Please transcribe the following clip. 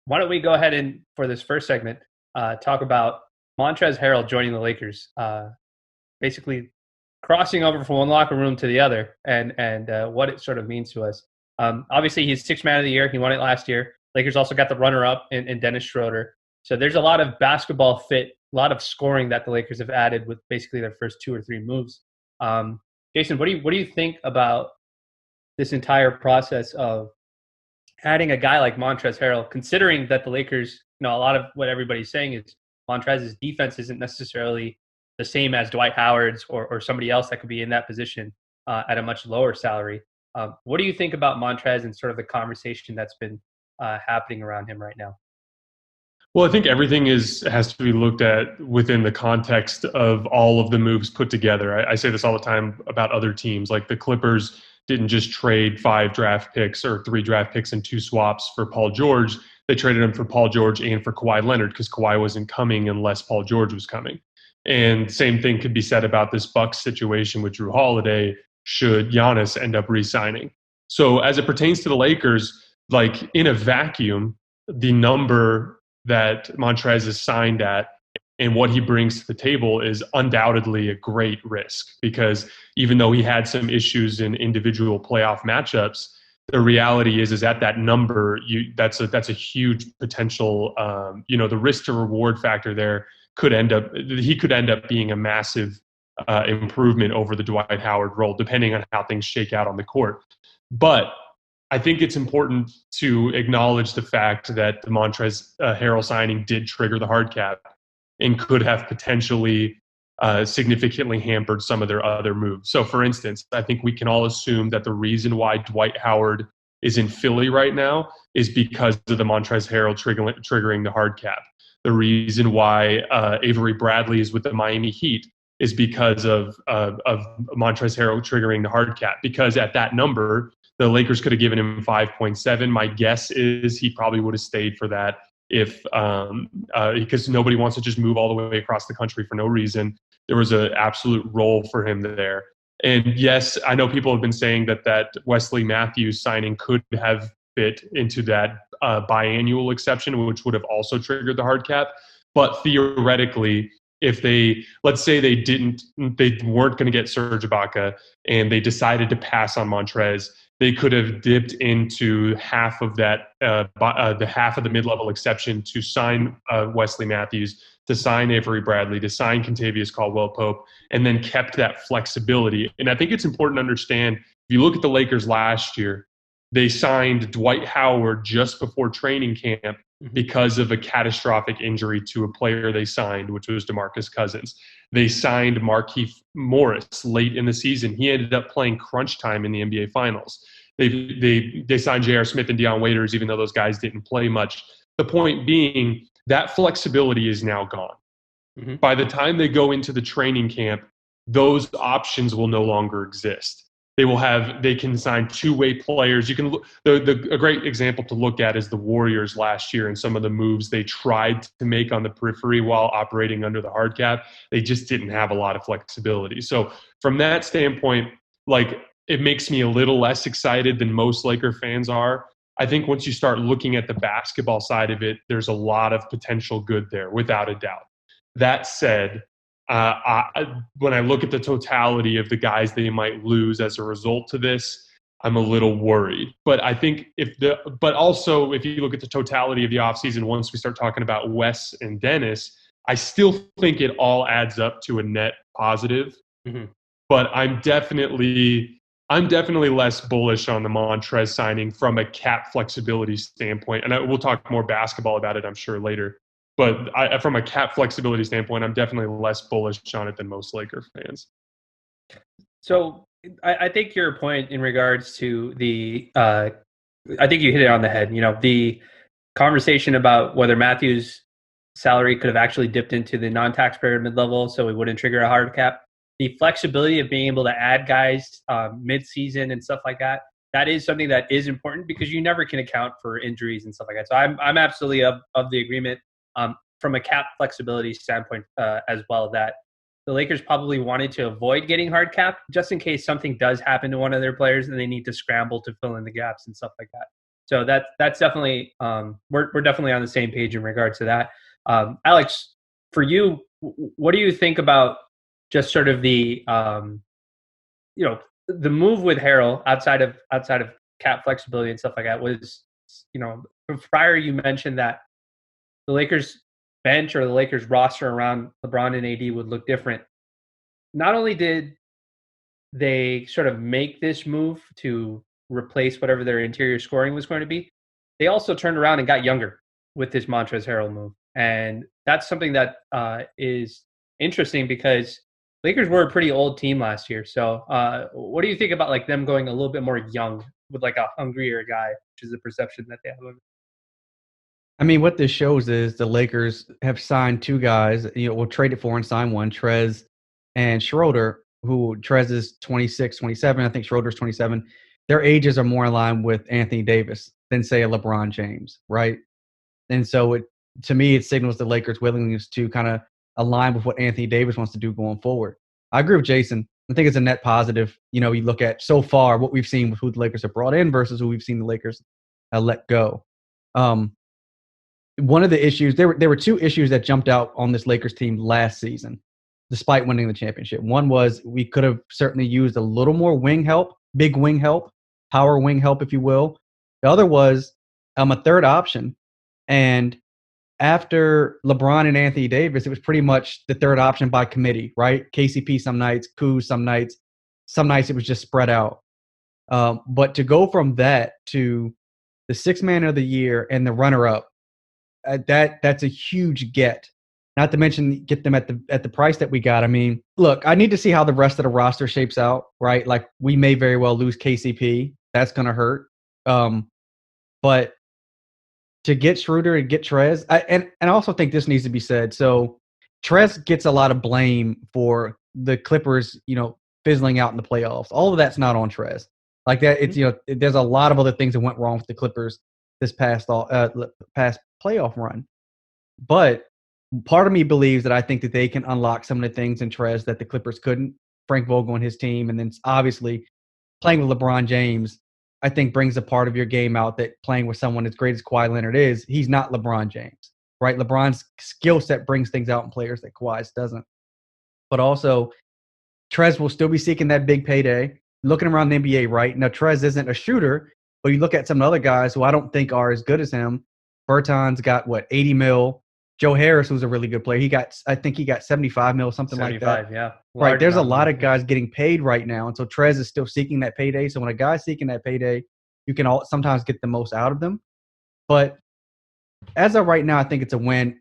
Why don't we go ahead and, for this first segment, talk about Montrezl Harrell joining the Lakers, basically crossing over from one locker room to the other, and what it sort of means to us. Obviously, he's sixth man of the year. He won it last year. Lakers also got the runner-up in Dennis Schroder. So there's a lot of basketball fit, a lot of scoring that the Lakers have added with basically their first two or three moves. Jason, what do you think about this entire process of adding a guy like Montrezl Harrell, considering that the Lakers, a lot of what everybody's saying is Montrezl's defense isn't necessarily the same as Dwight Howard's or somebody else that could be in that position at a much lower salary. What do you think about Montrez and sort of the conversation that's been happening around him right now? Well, I think everything has to be looked at within the context of all of the moves put together. I say this all the time about other teams. Like the Clippers didn't just trade 5 draft picks or 3 draft picks and 2 swaps for Paul George. They traded him for Paul George and for Kawhi Leonard because Kawhi wasn't coming unless Paul George was coming. And same thing could be said about this Bucks situation with Drew Holiday should Giannis end up re-signing. So as it pertains to the Lakers, like in a vacuum, the number that Montrez is signed at and what he brings to the table is undoubtedly a great risk because even though he had some issues in individual playoff matchups, the reality is at that number, that's a huge potential. The risk to reward factor there he could end up being a massive improvement over the Dwight Howard role, depending on how things shake out on the court. But I think it's important to acknowledge the fact that the Montrezl Harrell signing did trigger the hard cap and could have potentially significantly hampered some of their other moves. So, for instance, I think we can all assume that the reason why Dwight Howard is in Philly right now is because of the Montrezl Harrell triggering the hard cap. The reason why Avery Bradley is with the Miami Heat is because of Montrezl Harrell triggering the hard cap. Because at that number, the Lakers could have given him 5.7. My guess is he probably would have stayed for that because nobody wants to just move all the way across the country for no reason. There was an absolute role for him there. And yes, I know people have been saying that Wesley Matthews signing could have fit into that biannual exception, which would have also triggered the hard cap. But theoretically, let's say they weren't going to get Serge Ibaka and they decided to pass on Montrez, they could have dipped into half of that, the half of the mid-level exception to sign Wesley Matthews, to sign Avery Bradley, to sign Kentavious Caldwell-Pope, and then kept that flexibility. And I think it's important to understand, if you look at the Lakers last year, they signed Dwight Howard just before training camp because of a catastrophic injury to a player they signed, which was DeMarcus Cousins. They signed Markieff Morris late in the season. He ended up playing crunch time in the NBA Finals. They signed J.R. Smith and Deion Waiters, even though those guys didn't play much. The point being, that flexibility is now gone. Mm-hmm. By the time they go into the training camp, those options will no longer exist. They can sign two-way players. You can a great example to look at is the Warriors last year and some of the moves they tried to make on the periphery while operating under the hard cap. They just didn't have a lot of flexibility. So from that standpoint, it makes me a little less excited than most Laker fans are. I think once you start looking at the basketball side of it, there's a lot of potential good there, without a doubt. That said, when I look at the totality of the guys they might lose as a result to this, I'm a little worried. But I think if you look at the totality of the offseason, once we start talking about Wes and Dennis, I still think it all adds up to a net positive. Mm-hmm. But I'm definitely less bullish on the Montrez signing from a cap flexibility standpoint. And we'll talk more basketball about it, I'm sure, later. But from a cap flexibility standpoint, I'm definitely less bullish on it than most Laker fans. So I think your point in regards to I think you hit it on the head. The conversation about whether Matthews' salary could have actually dipped into the non-taxpayer mid-level so it wouldn't trigger a hard cap. The flexibility of being able to add guys mid-season and stuff like that, that is something that is important because you never can account for injuries and stuff like that. So I'm absolutely of the agreement. From a cap flexibility standpoint as well, that the Lakers probably wanted to avoid getting hard cap just in case something does happen to one of their players and they need to scramble to fill in the gaps and stuff like that. So that's definitely we're definitely on the same page in regards to that. Alex, for you, what do you think about just sort of the the move with Harrell outside of cap flexibility and stuff like that was, prior you mentioned that the Lakers bench or the Lakers roster around LeBron and AD would look different. Not only did they sort of make this move to replace whatever their interior scoring was going to be, they also turned around and got younger with this Montrezl Harrell move. And that's something that is interesting because Lakers were a pretty old team last year. So what do you think about like them going a little bit more young with like a hungrier guy, which is the perception that they have of I mean, what this shows is the Lakers have signed two guys, well, traded for and signed one, Trez and Schroder, who Trez is 26, 27. I think Schroeder's 27. Their ages are more in line with Anthony Davis than, say, a LeBron James, right? And so, to me, it signals the Lakers' willingness to kind of align with what Anthony Davis wants to do going forward. I agree with Jason. I think it's a net positive. You look at so far what we've seen with who the Lakers have brought in versus who we've seen the Lakers let go. One of the issues, there were two issues that jumped out on this Lakers team last season, despite winning the championship. One was we could have certainly used a little more wing help, big wing help, power wing help, if you will. The other was a third option. And after LeBron and Anthony Davis, it was pretty much the third option by committee, right? KCP some nights, Kuz some nights. Some nights it was just spread out. But to go from that to the sixth man of the year and the runner-up, that's a huge get. Not to mention get them at the price that we got. I mean, look, I need to see how the rest of the roster shapes out, right? Like we may very well lose KCP. That's going to hurt. But to get Schroeder and get Trez, and I also think this needs to be said. So Trez gets a lot of blame for the Clippers, fizzling out in the playoffs. All of that's not on Trez. Like that, it's there's a lot of other things that went wrong with the Clippers this past playoff run. But part of me believes that I think that they can unlock some of the things in Trez that the Clippers couldn't. Frank Vogel and his team, and then obviously playing with LeBron James, I think brings a part of your game out that playing with someone as great as Kawhi Leonard is, he's not LeBron James, right? LeBron's skill set brings things out in players that Kawhi's doesn't. But also, Trez will still be seeking that big payday. Looking around the NBA, right? Now, Trez isn't a shooter, but you look at some other guys who I don't think are as good as him. Berton's got, 80 mil. Joe Harris, who's a really good player, I think he got 75 mil, something like that. Yeah. Right. There's a lot of guys getting paid right now. And so Trez is still seeking that payday. So when a guy's seeking that payday, you can sometimes get the most out of them. But as of right now, I think it's a win.